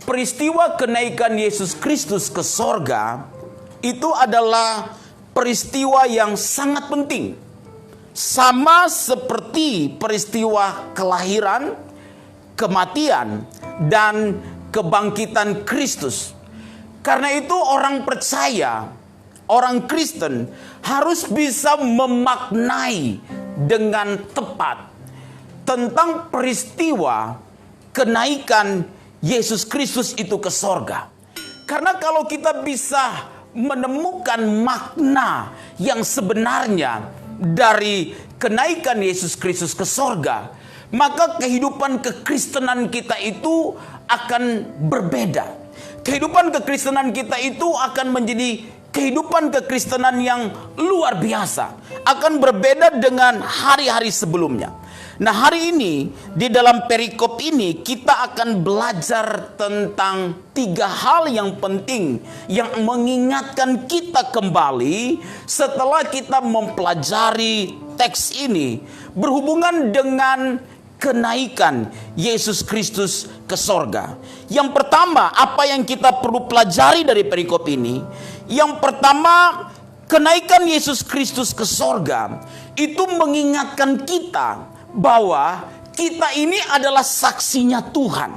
peristiwa kenaikan Yesus Kristus ke sorga itu adalah peristiwa yang sangat penting. Sama seperti peristiwa kelahiran, kematian, dan kebangkitan Kristus. Karena itu orang percaya, orang Kristen harus bisa memaknai dengan tepat tentang peristiwa kenaikan Yesus Kristus itu ke sorga. Karena kalau kita bisa menemukan makna yang sebenarnya dari kenaikan Yesus Kristus ke sorga, maka kehidupan kekristenan kita itu akan berbeda. Kehidupan kekristenan kita itu akan menjadi kehidupan kekristenan yang luar biasa. Akan berbeda dengan hari-hari sebelumnya. Nah, hari ini di dalam perikop ini kita akan belajar tentang 3 hal yang penting yang mengingatkan kita kembali setelah kita mempelajari teks ini berhubungan dengan kenaikan Yesus Kristus ke sorga. Yang pertama, apa yang kita perlu pelajari dari perikop ini? Yang pertama, kenaikan Yesus Kristus ke sorga itu mengingatkan kita bahwa kita ini adalah saksinya Tuhan.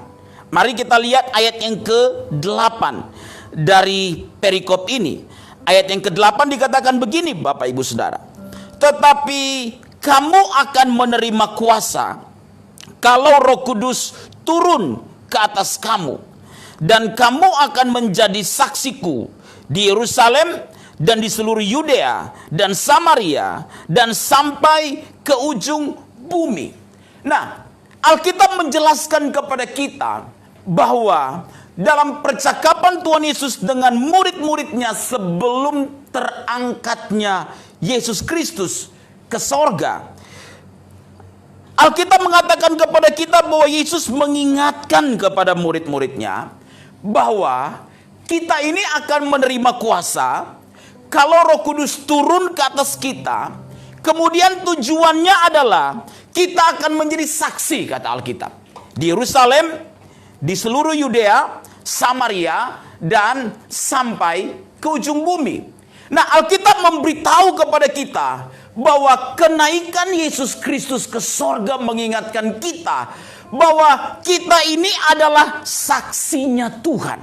Mari kita lihat ayat yang ke-8 dari perikop ini. Ayat yang ke-8 dikatakan begini, Bapak Ibu Saudara. Tetapi kamu akan menerima kuasa kalau Roh Kudus turun ke atas kamu, dan kamu akan menjadi saksiku di Yerusalem dan di seluruh Yudea dan Samaria dan sampai ke ujung bumi. Nah, Alkitab menjelaskan kepada kita bahwa dalam percakapan Tuhan Yesus dengan murid-muridnya sebelum terangkatnya Yesus Kristus ke sorga, Alkitab mengatakan kepada kita bahwa Yesus mengingatkan kepada murid-muridnya bahwa kita ini akan menerima kuasa kalau Roh Kudus turun ke atas kita. Kemudian tujuannya adalah kita akan menjadi saksi, kata Alkitab, di Yerusalem, di seluruh Yudea, Samaria, dan sampai ke ujung bumi. Nah, Alkitab memberitahu kepada kita bahwa kenaikan Yesus Kristus ke sorga mengingatkan kita bahwa kita ini adalah saksinya Tuhan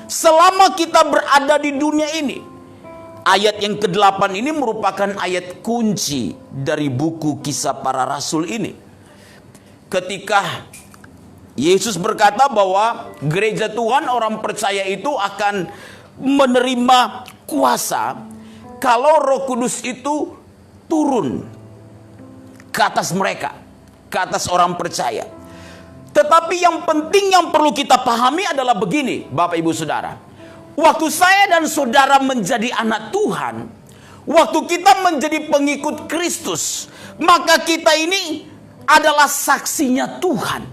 selama kita berada di dunia ini. Ayat yang ke-8 ini merupakan ayat kunci dari buku Kisah Para Rasul ini. Ketika Yesus berkata bahwa gereja Tuhan, orang percaya itu akan menerima kuasa kalau Roh Kudus itu turun ke atas mereka, ke atas orang percaya. Tetapi yang penting yang perlu kita pahami adalah begini, Bapak Ibu Saudara. Waktu saya dan saudara menjadi anak Tuhan, waktu kita menjadi pengikut Kristus, maka kita ini adalah saksinya Tuhan.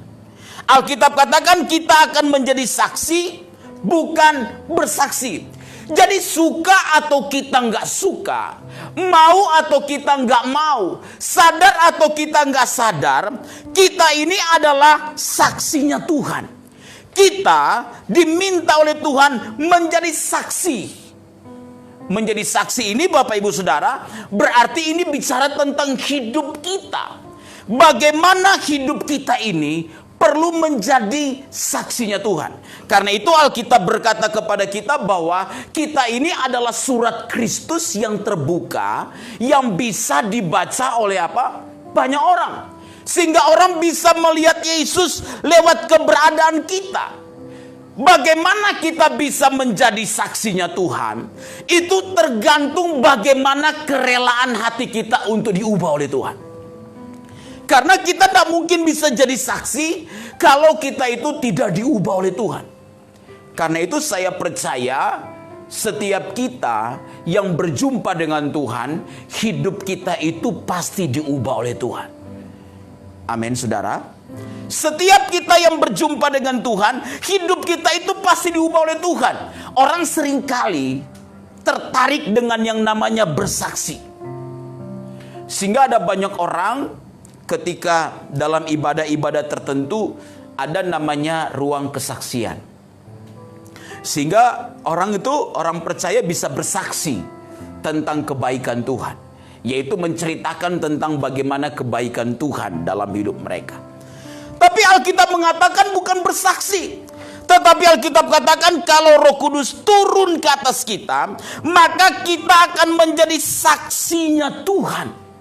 Alkitab katakan kita akan menjadi saksi, bukan bersaksi. Jadi suka atau kita nggak suka, mau atau kita nggak mau, sadar atau kita nggak sadar, kita ini adalah saksinya Tuhan. Kita diminta oleh Tuhan menjadi saksi. Menjadi saksi ini, Bapak Ibu Saudara, berarti ini bicara tentang hidup kita. Bagaimana hidup kita ini perlu menjadi saksinya Tuhan. Karena itu Alkitab berkata kepada kita bahwa kita ini adalah surat Kristus yang terbuka, yang bisa dibaca oleh apa? Banyak orang. Sehingga orang bisa melihat Yesus lewat keberadaan kita. Bagaimana kita bisa menjadi saksinya Tuhan, itu tergantung bagaimana kerelaan hati kita untuk diubah oleh Tuhan. Karena kita tidak mungkin bisa jadi saksi kalau kita itu tidak diubah oleh Tuhan. Karena itu saya percaya setiap kita yang berjumpa dengan Tuhan, hidup kita itu pasti diubah oleh Tuhan. Amin, saudara. Setiap kita yang berjumpa dengan Tuhan, hidup kita itu pasti diubah oleh Tuhan. Orang seringkali tertarik dengan yang namanya bersaksi. Sehingga ada banyak orang ketika dalam ibadah-ibadah tertentu ada namanya ruang kesaksian. Sehingga orang percaya bisa bersaksi tentang kebaikan Tuhan, yaitu menceritakan tentang bagaimana kebaikan Tuhan dalam hidup mereka. Tapi Alkitab mengatakan bukan bersaksi, tetapi Alkitab katakan kalau Roh Kudus turun ke atas kita, maka kita akan menjadi saksinya Tuhan.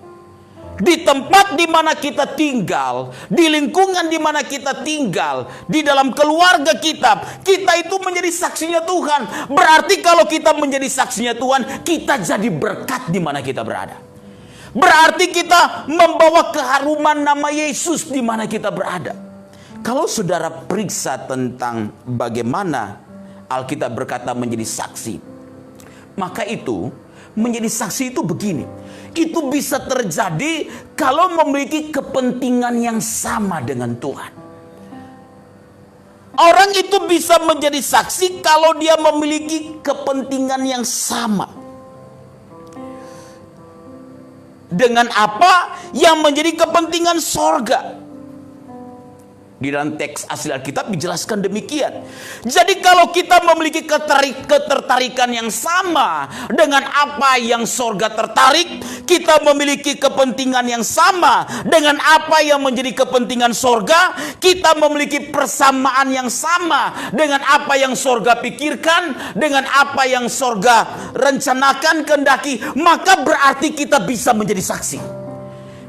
Di tempat di mana kita tinggal, di lingkungan di mana kita tinggal, di dalam keluarga kita itu menjadi saksinya Tuhan. Berarti kalau kita menjadi saksinya Tuhan, kita jadi berkat di mana kita berada. Berarti kita membawa keharuman nama Yesus di mana kita berada. Kalau saudara periksa tentang bagaimana Alkitab berkata menjadi saksi, maka itu menjadi saksi itu begini. Itu bisa terjadi kalau memiliki kepentingan yang sama dengan Tuhan. Orang itu bisa menjadi saksi kalau dia memiliki kepentingan yang sama dengan apa yang menjadi kepentingan sorga. Di dalam teks asli Alkitab dijelaskan demikian. Jadi kalau kita memiliki ketertarikan yang sama dengan apa yang sorga tertarik, kita memiliki kepentingan yang sama dengan apa yang menjadi kepentingan sorga, kita memiliki persamaan yang sama dengan apa yang sorga pikirkan, dengan apa yang sorga rencanakan kehendaki, maka berarti kita bisa menjadi saksi.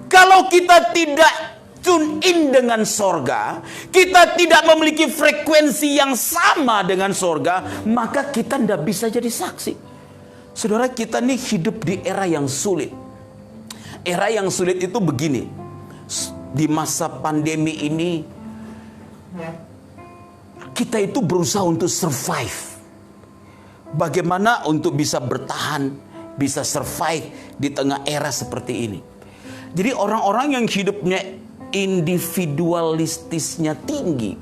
Kalau kita tidak tune in dengan sorga, kita tidak memiliki frekuensi yang sama dengan sorga, maka kita tidak bisa jadi saksi. Saudara, kita nih hidup di era yang sulit. Era yang sulit itu begini. Di masa pandemi ini, kita itu berusaha untuk survive. Bagaimana untuk bisa bertahan, bisa survive di tengah era seperti ini. Jadi orang-orang yang hidupnya individualistisnya tinggi,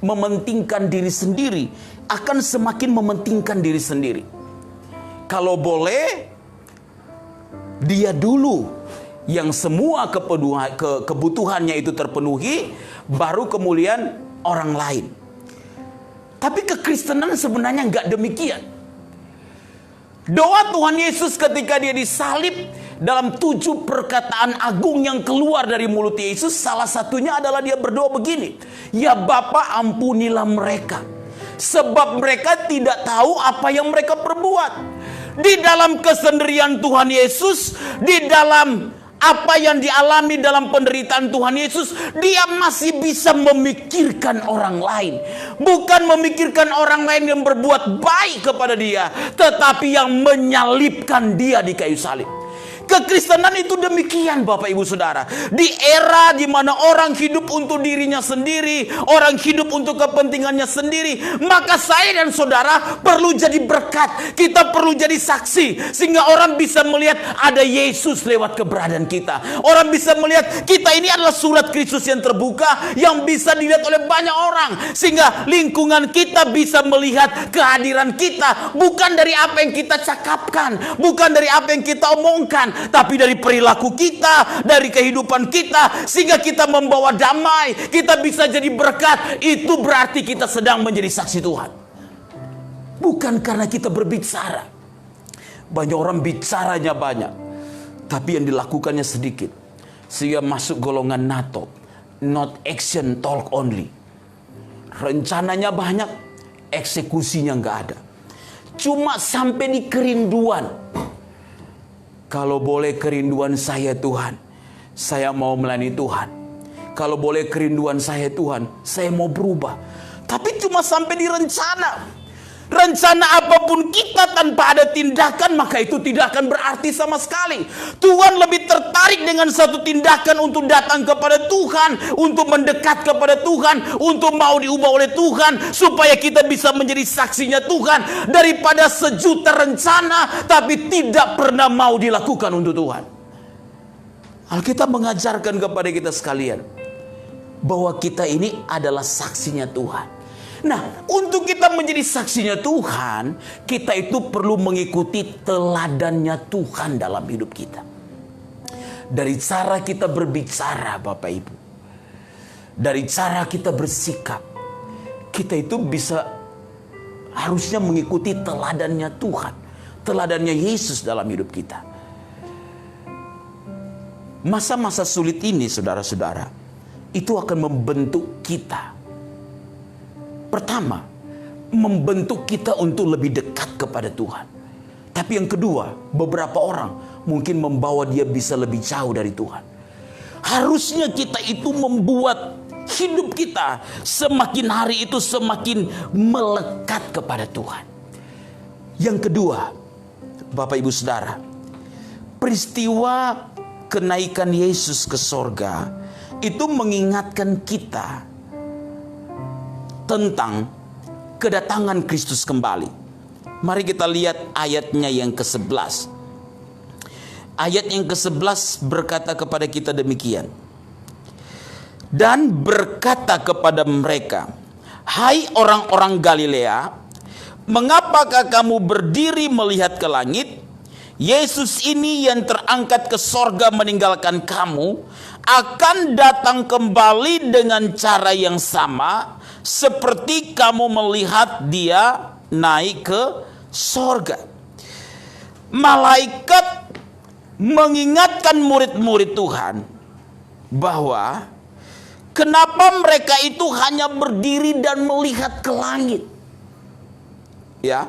mementingkan diri sendiri, akan semakin mementingkan diri sendiri. Kalau boleh, dia dulu yang semua kebutuhannya itu terpenuhi, baru kemudian orang lain. Tapi kekristenan sebenarnya nggak demikian. Doa Tuhan Yesus ketika dia disalib, dalam 7 perkataan agung yang keluar dari mulut Yesus, salah satunya adalah dia berdoa begini, "Ya Bapa, ampunilah mereka, sebab mereka tidak tahu apa yang mereka perbuat." Di dalam kesendirian Tuhan Yesus, di dalam apa yang dialami dalam penderitaan Tuhan Yesus, dia masih bisa memikirkan orang lain. Bukan memikirkan orang lain yang berbuat baik kepada dia, tetapi yang menyalibkan dia di kayu salib. Kekristenan itu demikian, Bapak Ibu Saudara. Di era di mana orang hidup untuk dirinya sendiri, orang hidup untuk kepentingannya sendiri, maka saya dan saudara perlu jadi berkat. Kita perlu jadi saksi, sehingga orang bisa melihat ada Yesus lewat keberadaan kita. Orang bisa melihat kita ini adalah surat Kristus yang terbuka, yang bisa dilihat oleh banyak orang, sehingga lingkungan kita bisa melihat kehadiran kita bukan dari apa yang kita cakapkan, bukan dari apa yang kita omongkan, tapi dari perilaku kita, dari kehidupan kita, sehingga kita membawa damai, kita bisa jadi berkat. Itu berarti kita sedang menjadi saksi Tuhan. Bukan karena kita berbicara. Banyak orang bicaranya banyak, tapi yang dilakukannya sedikit, sehingga masuk golongan NATO, not action, talk only. Rencananya banyak, eksekusinya nggak ada. Cuma sampai di kerinduan. Kalau boleh kerinduan saya Tuhan, saya mau melayani Tuhan. Kalau boleh kerinduan saya Tuhan, saya mau berubah. Tapi cuma sampai di rencana. Rencana apapun kita tanpa ada tindakan, maka itu tidak akan berarti sama sekali. Tuhan lebih tertarik dengan satu tindakan untuk datang kepada Tuhan, untuk mendekat kepada Tuhan, untuk mau diubah oleh Tuhan, supaya kita bisa menjadi saksinya Tuhan, daripada sejuta rencana tapi tidak pernah mau dilakukan untuk Tuhan. Alkitab mengajarkan kepada kita sekalian bahwa kita ini adalah saksinya Tuhan. Nah, untuk kita menjadi saksinya Tuhan, kita itu perlu mengikuti teladannya Tuhan dalam hidup kita. Dari cara kita berbicara, Bapak Ibu, dari cara kita bersikap, kita itu bisa harusnya mengikuti teladannya Tuhan, teladannya Yesus dalam hidup kita. Masa-masa sulit ini, saudara-saudara, itu akan membentuk kita. Pertama, membentuk kita untuk lebih dekat kepada Tuhan. Tapi yang kedua, beberapa orang mungkin membawa dia bisa lebih jauh dari Tuhan. Harusnya kita itu membuat hidup kita semakin hari itu semakin melekat kepada Tuhan. Yang kedua, Bapak Ibu Saudara, peristiwa kenaikan Yesus ke sorga itu mengingatkan kita tentang kedatangan Kristus kembali. Mari kita lihat ayatnya yang ke-11. Ayat yang ke-11 berkata kepada kita demikian. Dan berkata kepada mereka, "Hai orang-orang Galilea, mengapakah kamu berdiri melihat ke langit? Yesus ini yang terangkat ke sorga meninggalkan kamu, akan datang kembali dengan cara yang sama, seperti kamu melihat dia naik ke sorga." Malaikat mengingatkan murid-murid Tuhan bahwa kenapa mereka itu hanya berdiri dan melihat ke langit. Ya,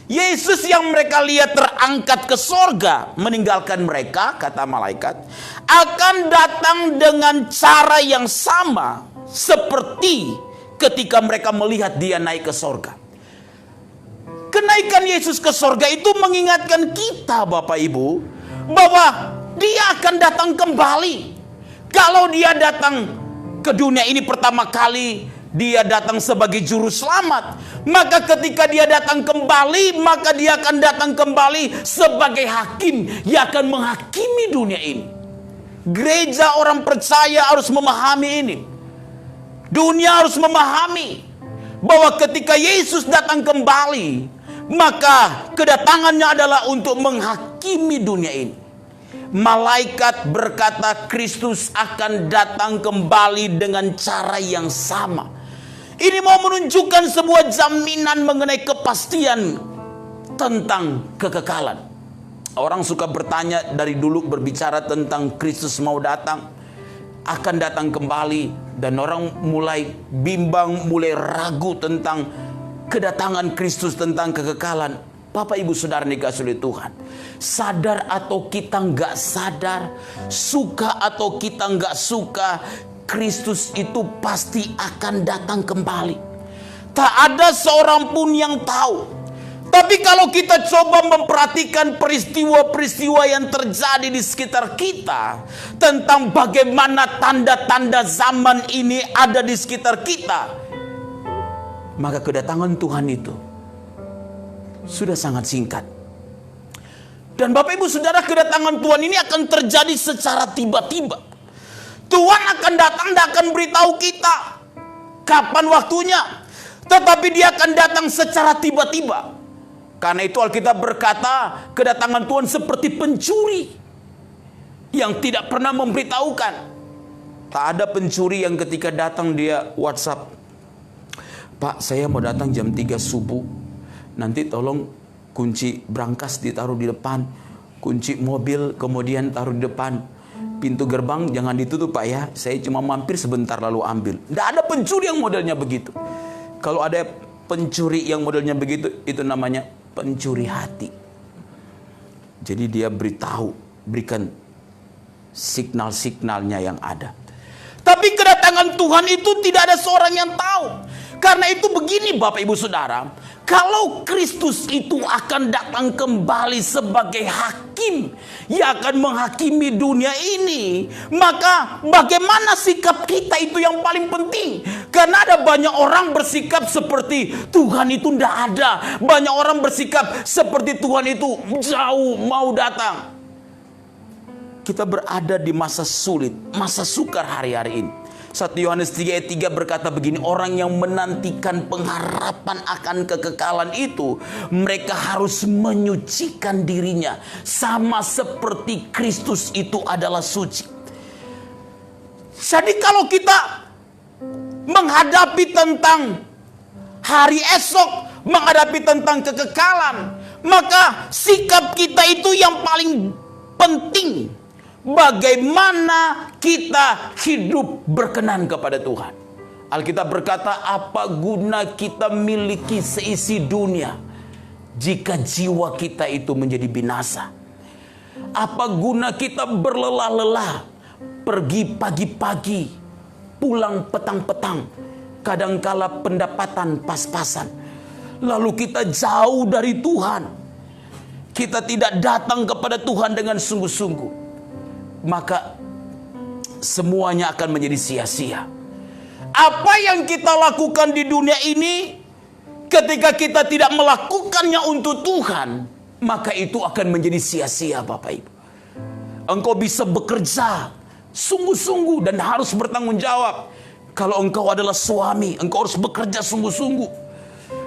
Yesus yang mereka lihat terangkat ke sorga meninggalkan mereka, kata malaikat, akan datang dengan cara yang sama seperti ketika mereka melihat dia naik ke sorga. Kenaikan Yesus ke sorga itu mengingatkan kita, Bapak Ibu, bahwa dia akan datang kembali. Kalau dia datang ke dunia ini pertama kali, dia datang sebagai juru selamat. Maka ketika dia datang kembali, maka dia akan datang kembali sebagai hakim yang akan menghakimi dunia ini. Gereja orang percaya harus memahami ini. Dunia harus memahami bahwa ketika Yesus datang kembali, maka kedatangannya adalah untuk menghakimi dunia ini. Malaikat berkata Kristus akan datang kembali dengan cara yang sama. Ini mau menunjukkan sebuah jaminan mengenai kepastian tentang kekekalan. Orang suka bertanya dari dulu berbicara tentang Kristus mau datang, akan datang kembali. Dan orang mulai bimbang, mulai ragu tentang kedatangan Kristus, tentang kekekalan. Bapak Ibu Saudara dikasihi oleh Tuhan, sadar atau kita nggak sadar, suka atau kita nggak suka, Kristus itu pasti akan datang kembali. Tak ada seorang pun yang tahu. Tapi kalau kita coba memperhatikan peristiwa-peristiwa yang terjadi di sekitar kita, tentang bagaimana tanda-tanda zaman ini ada di sekitar kita, maka kedatangan Tuhan itu sudah sangat singkat. Dan Bapak Ibu Saudara, kedatangan Tuhan ini akan terjadi secara tiba-tiba. Tuhan akan datang dan akan beritahu kita kapan waktunya, tetapi dia akan datang secara tiba-tiba. Karena itu Alkitab berkata kedatangan Tuhan seperti pencuri yang tidak pernah memberitahukan. Tak ada pencuri yang ketika datang dia WhatsApp, "Pak, saya mau datang jam 3 subuh. Nanti tolong kunci brankas ditaruh di depan, kunci mobil kemudian taruh di depan. Pintu gerbang jangan ditutup Pak ya, saya cuma mampir sebentar lalu ambil." Tidak ada pencuri yang modelnya begitu. Kalau ada pencuri yang modelnya begitu, itu namanya pencuri hati. Jadi dia berikan signal-signalnya yang ada. Tapi kedatangan Tuhan itu tidak ada seorang yang tahu. Karena itu begini Bapak Ibu Saudara, kalau Kristus itu akan datang kembali sebagai hakim yang akan menghakimi dunia ini, maka bagaimana sikap kita itu yang paling penting. Karena ada banyak orang bersikap seperti Tuhan itu tidak ada. Banyak orang bersikap seperti Tuhan itu jauh mau datang. Kita berada di masa sulit, masa sukar hari-hari ini. 1 Yohanes 3 ayat 3 berkata begini, orang yang menantikan pengharapan akan kekekalan itu, mereka harus menyucikan dirinya sama seperti Kristus itu adalah suci. Jadi kalau kita menghadapi tentang hari esok, menghadapi tentang kekekalan, maka sikap kita itu yang paling penting. Bagaimana kita hidup berkenan kepada Tuhan. Alkitab berkata, apa guna kita miliki seisi dunia jika jiwa kita itu menjadi binasa? Apa guna kita berlelah-lelah, pergi pagi-pagi, pulang petang-petang, kadangkala pendapatan pas-pasan, lalu kita jauh dari Tuhan, kita tidak datang kepada Tuhan dengan sungguh-sungguh, maka semuanya akan menjadi sia-sia. Apa yang kita lakukan di dunia ini, ketika kita tidak melakukannya untuk Tuhan, maka itu akan menjadi sia-sia, Bapak Ibu. Engkau bisa bekerja sungguh-sungguh dan harus bertanggung jawab. Kalau engkau adalah suami, engkau harus bekerja sungguh-sungguh.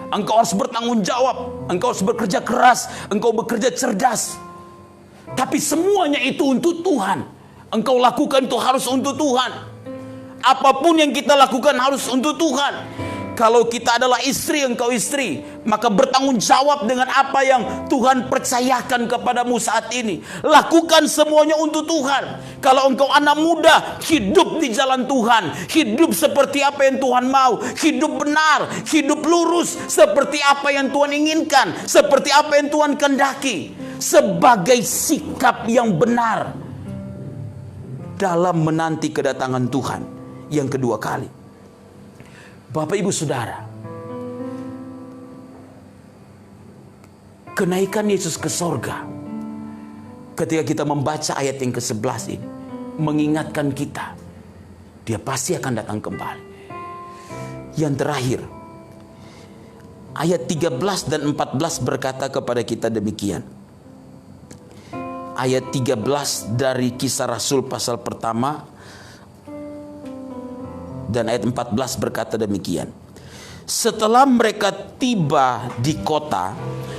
Engkau harus bertanggung jawab, engkau harus bekerja keras, engkau bekerja cerdas. Tapi semuanya itu untuk Tuhan. Engkau lakukan itu harus untuk Tuhan. Apapun yang kita lakukan harus untuk Tuhan. Kalau kita adalah istri, engkau istri, maka bertanggung jawab dengan apa yang Tuhan percayakan kepadamu saat ini. Lakukan semuanya untuk Tuhan. Kalau engkau anak muda, hidup di jalan Tuhan. Hidup seperti apa yang Tuhan mau. Hidup benar, hidup lurus seperti apa yang Tuhan inginkan, seperti apa yang Tuhan kehendaki. Sebagai sikap yang benar dalam menanti kedatangan Tuhan yang kedua kali. Bapak Ibu Saudara, kenaikan Yesus ke sorga, ketika kita membaca ayat yang ke-11 ini, mengingatkan kita, Dia pasti akan datang kembali. Yang terakhir, ayat 13 dan 14 berkata kepada kita demikian. Ayat 13 dari Kisah Rasul pasal pertama dan ayat 14 berkata demikian. Setelah mereka tiba di kota,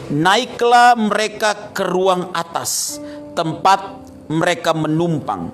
naiklah mereka ke ruang atas, tempat mereka menumpang.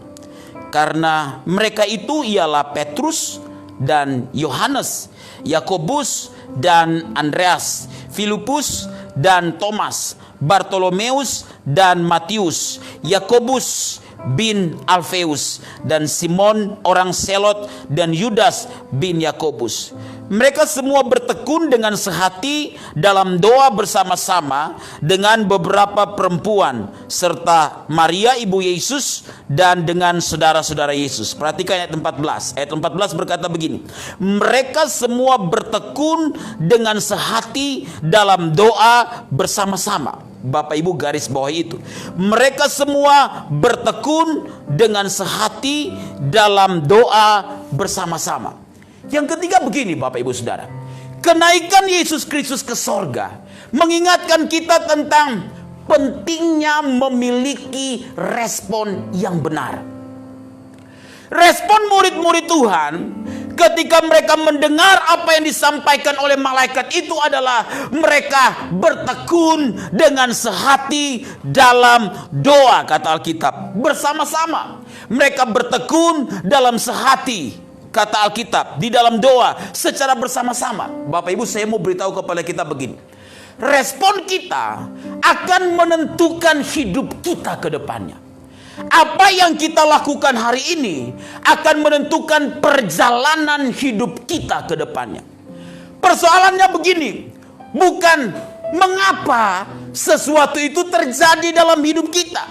Karena mereka itu ialah Petrus dan Yohanes, Yakobus dan Andreas, Filipus dan Thomas, Bartolomeus dan Matius, Yakobus bin Alfeus dan Simon orang Selot dan Yudas bin Yakobus. Mereka semua bertekun dengan sehati dalam doa bersama-sama dengan beberapa perempuan serta Maria ibu Yesus dan dengan saudara-saudara Yesus. Perhatikan ayat 14. Ayat 14 berkata begini. Mereka semua bertekun dengan sehati dalam doa bersama-sama. Bapak Ibu garis bawah itu. Mereka semua bertekun dengan sehati dalam doa bersama-sama. Yang ketiga begini Bapak Ibu Saudara. Kenaikan Yesus Kristus ke sorga mengingatkan kita tentang pentingnya memiliki respon yang benar. Respon murid-murid Tuhan ketika mereka mendengar apa yang disampaikan oleh malaikat itu adalah mereka bertekun dengan sehati dalam doa, kata Alkitab, bersama-sama. Mereka bertekun dalam sehati, kata Alkitab, di dalam doa secara bersama-sama. Bapak Ibu, saya mau beritahu kepada kita begini. Respon kita akan menentukan hidup kita ke depannya. Apa yang kita lakukan hari ini akan menentukan perjalanan hidup kita ke depannya. Persoalannya begini, bukan mengapa sesuatu itu terjadi dalam hidup kita,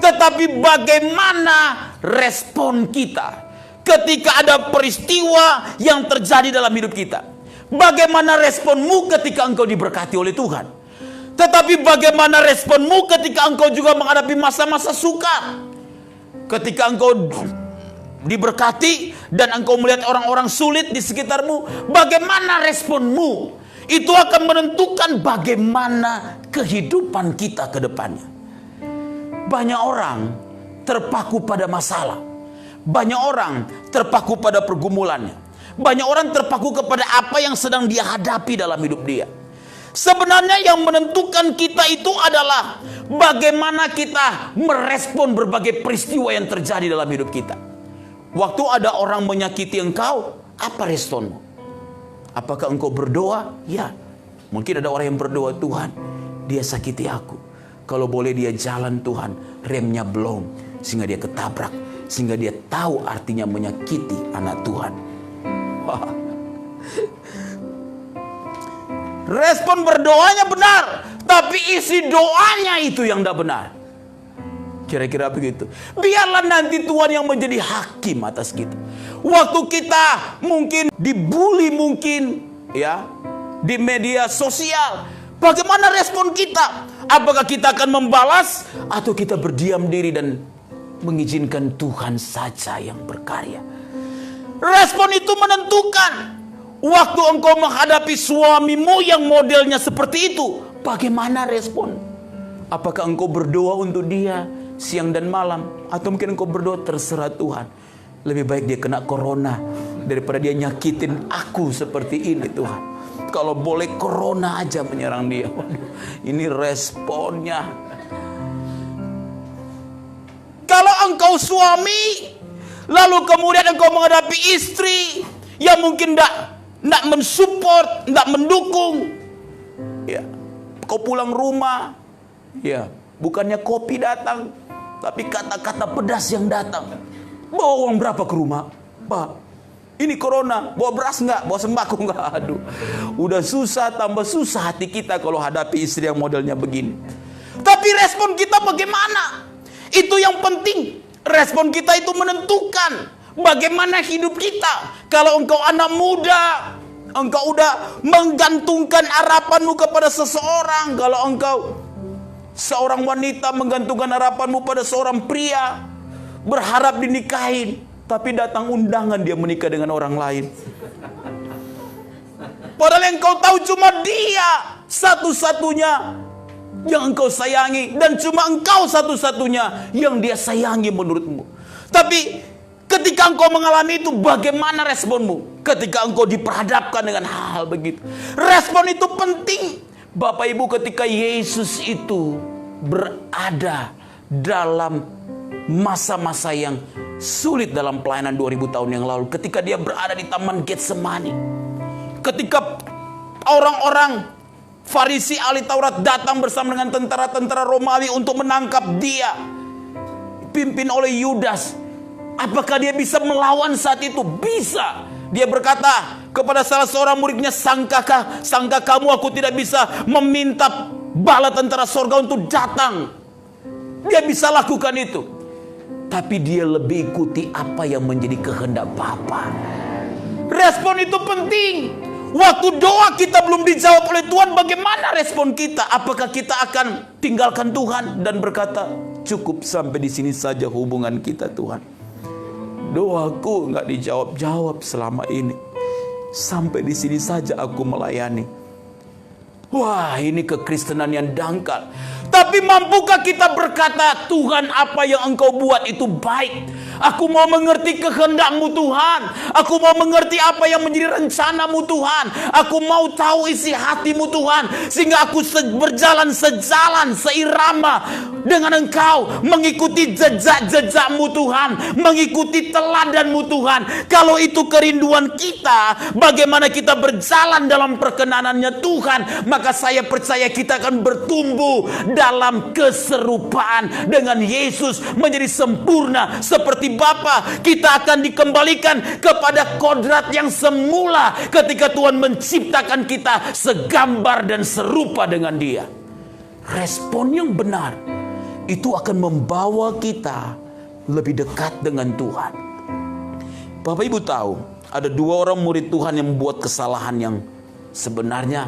tetapi bagaimana respon kita ketika ada peristiwa yang terjadi dalam hidup kita. Bagaimana responmu ketika engkau diberkati oleh Tuhan. Tetapi bagaimana responmu ketika engkau juga menghadapi masa-masa sukar? Ketika engkau diberkati dan engkau melihat orang-orang sulit di sekitarmu, bagaimana responmu? Itu akan menentukan bagaimana kehidupan kita ke depannya. Banyak orang terpaku pada masalah. Banyak orang terpaku pada pergumulannya. Banyak orang terpaku kepada apa yang sedang dia hadapi dalam hidup dia. Sebenarnya yang menentukan kita itu adalah bagaimana kita merespon berbagai peristiwa yang terjadi dalam hidup kita. Waktu ada orang menyakiti engkau, apa responmu? Apakah engkau berdoa? Ya. Mungkin ada orang yang berdoa, Tuhan, dia sakiti aku. Kalau boleh dia jalan Tuhan, remnya belum. Sehingga dia ketabrak. Sehingga dia tahu artinya menyakiti anak Tuhan. Respon berdoanya benar, tapi isi doanya itu yang tidak benar. Kira-kira begitu. Biarlah nanti Tuhan yang menjadi hakim atas kita. Waktu kita mungkin dibully, mungkin ya di media sosial, bagaimana respon kita? Apakah kita akan membalas atau kita berdiam diri dan mengizinkan Tuhan saja yang berkarya? Respon itu menentukan. Waktu engkau menghadapi suamimu yang modelnya seperti itu, bagaimana respon? Apakah engkau berdoa untuk dia siang dan malam? Atau mungkin engkau berdoa, terserah Tuhan, lebih baik dia kena corona daripada dia nyakitin aku seperti ini Tuhan. Kalau boleh corona aja menyerang dia. Waduh, ini responnya. Kalau engkau suami, lalu kemudian engkau menghadapi istri yang mungkin tidak mensupport, tidak mendukung, ya, kau pulang rumah, ya, bukannya kopi datang, tapi kata-kata pedas yang datang. Bawa uang berapa ke rumah? Pak, ini corona, bawa beras enggak? Bawa sembako enggak? Aduh, udah susah tambah susah hati kita kalau hadapi istri yang modelnya begini. Tapi respon kita bagaimana? Itu yang penting. Respon kita itu menentukan bagaimana hidup kita. Kalau engkau anak muda, engkau udah menggantungkan harapanmu kepada seseorang. Kalau engkau seorang wanita menggantungkan harapanmu pada seorang pria, berharap dinikahin, tapi datang undangan dia menikah dengan orang lain. Padahal yang engkau tahu cuma dia satu-satunya yang engkau sayangi, dan cuma engkau satu-satunya yang dia sayangi menurutmu. Tapi ketika engkau mengalami itu, bagaimana responmu? Ketika engkau diperhadapkan dengan hal-hal begitu, respon itu penting. Bapak Ibu, ketika Yesus itu berada dalam masa-masa yang sulit dalam pelayanan 2000 tahun yang lalu, ketika dia berada di Taman Getsemani, ketika orang-orang Farisi ahli Taurat datang bersama dengan tentara-tentara Romawi untuk menangkap dia, dipimpin oleh Yudas. Apakah dia bisa melawan saat itu? Bisa. Dia berkata kepada salah seorang muridnya, sangka kamu aku tidak bisa meminta bala tentara sorga untuk datang? Dia bisa lakukan itu. Tapi dia lebih ikuti apa yang menjadi kehendak Bapa. Respon itu penting. Waktu doa kita belum dijawab oleh Tuhan, bagaimana respon kita? Apakah kita akan tinggalkan Tuhan dan berkata, cukup sampai di sini saja hubungan kita Tuhan. Doaku nggak dijawab-jawab selama ini. Sampai di sini saja aku melayani. Wah, ini kekristenan yang dangkal. Tapi mampukah kita berkata, Tuhan, apa yang engkau buat itu baik. Aku mau mengerti kehendak-Mu Tuhan. Aku mau mengerti apa yang menjadi rencana-Mu Tuhan. Aku mau tahu isi hati-Mu Tuhan. Sehingga aku berjalan sejalan, seirama dengan Engkau. Mengikuti jejak-jejak-Mu Tuhan. Mengikuti teladan-Mu Tuhan. Kalau itu kerinduan kita, bagaimana kita berjalan dalam perkenanannya Tuhan, maka saya percaya kita akan bertumbuh dalam keserupaan dengan Yesus, menjadi sempurna seperti Bapa. Kita akan dikembalikan kepada kodrat yang semula ketika Tuhan menciptakan kita segambar dan serupa dengan Dia. Respon yang benar itu akan membawa kita lebih dekat dengan Tuhan. Bapak Ibu tahu, ada dua orang murid Tuhan yang membuat kesalahan yang sebenarnya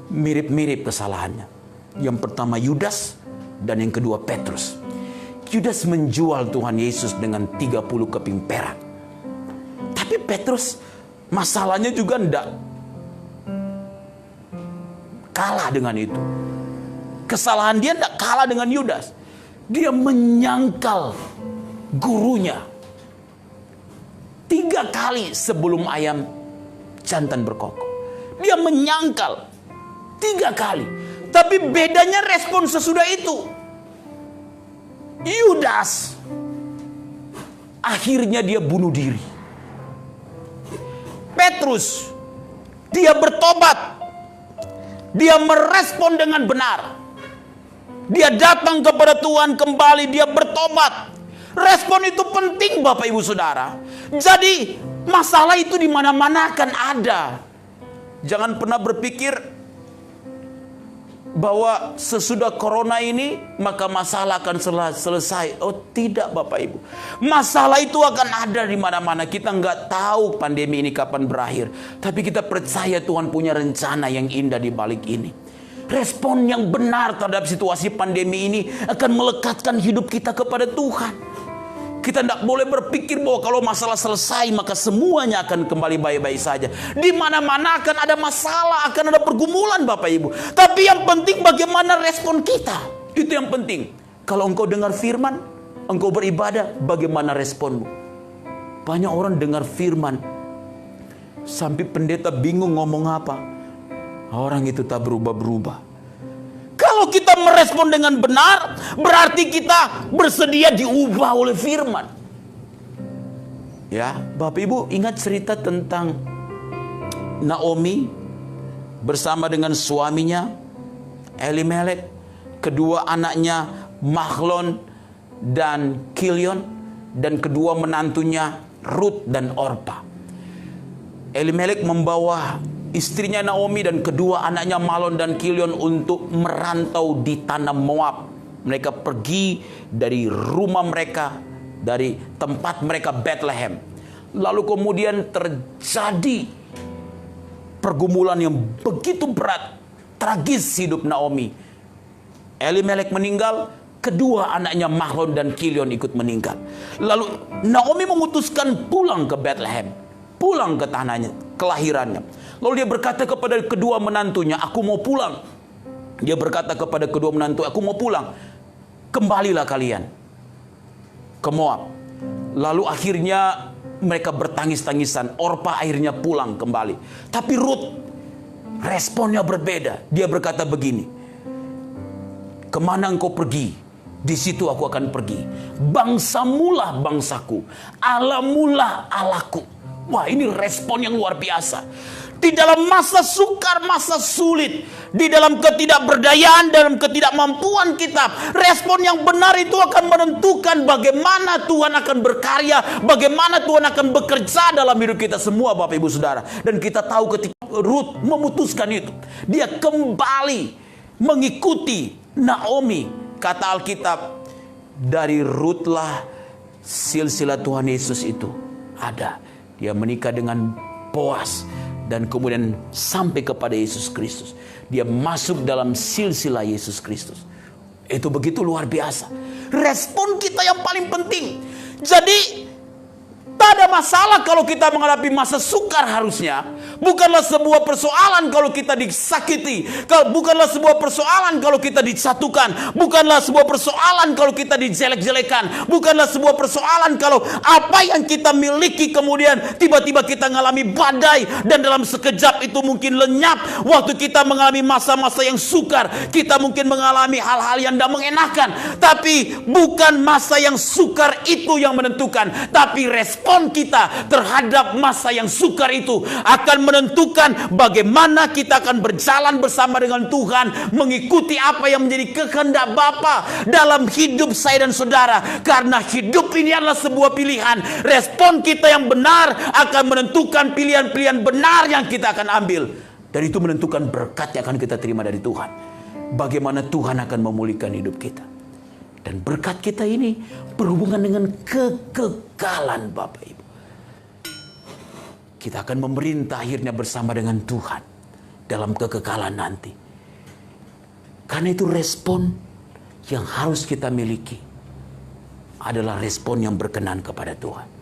mirip-mirip kesalahannya. Yang pertama Yudas, dan yang kedua Petrus. Yudas menjual Tuhan Yesus dengan 30 keping perak. Tapi Petrus masalahnya juga tidak kalah dengan itu. Kesalahan dia tidak kalah dengan Yudas. Dia menyangkal gurunya 3 kali sebelum ayam jantan berkokok. Dia menyangkal 3 kali. Tapi bedanya respon sesudah itu. Yudas akhirnya dia bunuh diri. Petrus dia bertobat. Dia merespon dengan benar. Dia datang kepada Tuhan kembali, dia bertobat. Respon itu penting Bapak Ibu Saudara. Jadi masalah itu di mana-mana akan ada. Jangan pernah berpikir bahwa sesudah corona ini maka masalah akan selesai. Oh tidak Bapak Ibu. Masalah itu akan ada di mana-mana. Kita nggak tahu pandemi ini kapan berakhir. Tapi kita percaya Tuhan punya rencana yang indah di balik ini. Respon yang benar terhadap situasi pandemi ini akan melekatkan hidup kita kepada Tuhan. Kita tidak boleh berpikir bahwa kalau masalah selesai maka semuanya akan kembali baik-baik saja. Di mana-mana akan ada masalah, akan ada pergumulan Bapak Ibu. Tapi yang penting bagaimana respon kita. Itu yang penting. Kalau engkau dengar firman, engkau beribadah, bagaimana responmu? Banyak orang dengar firman sampai pendeta bingung ngomong apa. Orang itu tak berubah-berubah. Kalau kita merespon dengan benar, berarti kita bersedia diubah oleh firman. Ya, Bapak Ibu ingat cerita tentang Naomi bersama dengan suaminya Elimelek, kedua anaknya Mahlon dan Kilion, dan kedua menantunya Rut dan Orpa. Elimelek membawa istrinya Naomi dan kedua anaknya Mahlon dan Kilion untuk merantau di tanah Moab. Mereka pergi dari rumah mereka, dari tempat mereka Bethlehem. Lalu kemudian terjadi pergumulan yang begitu berat, tragis hidup Naomi. Elimelek meninggal, kedua anaknya Mahlon dan Kilion ikut meninggal. Lalu Naomi memutuskan pulang ke Bethlehem, pulang ke tanahnya, kelahirannya. Lalu dia berkata kepada kedua menantunya, aku mau pulang. Dia berkata kepada kedua menantu, aku mau pulang. Kembalilah kalian ke Moab. Lalu akhirnya mereka bertangis-tangisan. Orpa akhirnya pulang kembali. Tapi Rut responnya berbeda. Dia berkata begini, kemana engkau pergi, di situ aku akan pergi. Bangsamulah bangsaku, Allahmulah Allahku. Wah, ini respon yang luar biasa. Di dalam masa sukar, masa sulit, di dalam ketidakberdayaan, dalam ketidakmampuan kita, respon yang benar itu akan menentukan bagaimana Tuhan akan berkarya, bagaimana Tuhan akan bekerja dalam hidup kita semua Bapak Ibu Saudara. Dan kita tahu ketika Rut memutuskan itu, dia kembali mengikuti Naomi. Kata Alkitab, dari Rutlah silsilah Tuhan Yesus itu ada. Dia menikah dengan Boas dan kemudian sampai kepada Yesus Kristus. Dia masuk dalam silsilah Yesus Kristus. Itu begitu luar biasa. Respon kita yang paling penting. Jadi tak ada masalah kalau kita menghadapi masa sukar harusnya. Bukanlah sebuah persoalan kalau kita disakiti. Bukanlah sebuah persoalan kalau kita disatukan. Bukanlah sebuah persoalan kalau kita dijelek-jelekan. Bukanlah sebuah persoalan kalau apa yang kita miliki kemudian tiba-tiba kita mengalami badai. Dan dalam sekejap itu mungkin lenyap. Waktu kita mengalami masa-masa yang sukar, kita mungkin mengalami hal-hal yang tidak mengenakan. Tapi bukan masa yang sukar itu yang menentukan. Tapi respon kita terhadap masa yang sukar itu akan menentukan bagaimana kita akan berjalan bersama dengan Tuhan, mengikuti apa yang menjadi kehendak Bapa dalam hidup saya dan saudara. Karena hidup ini adalah sebuah pilihan. Respon kita yang benar akan menentukan pilihan-pilihan benar yang kita akan ambil. Dan itu menentukan berkat yang akan kita terima dari Tuhan. Bagaimana Tuhan akan memulihkan hidup kita. Dan berkat kita ini berhubungan dengan kekekalan Bapak Ibu. Kita akan memerintah akhirnya bersama dengan Tuhan dalam kekekalan nanti. Karena itu respon yang harus kita miliki adalah respon yang berkenan kepada Tuhan.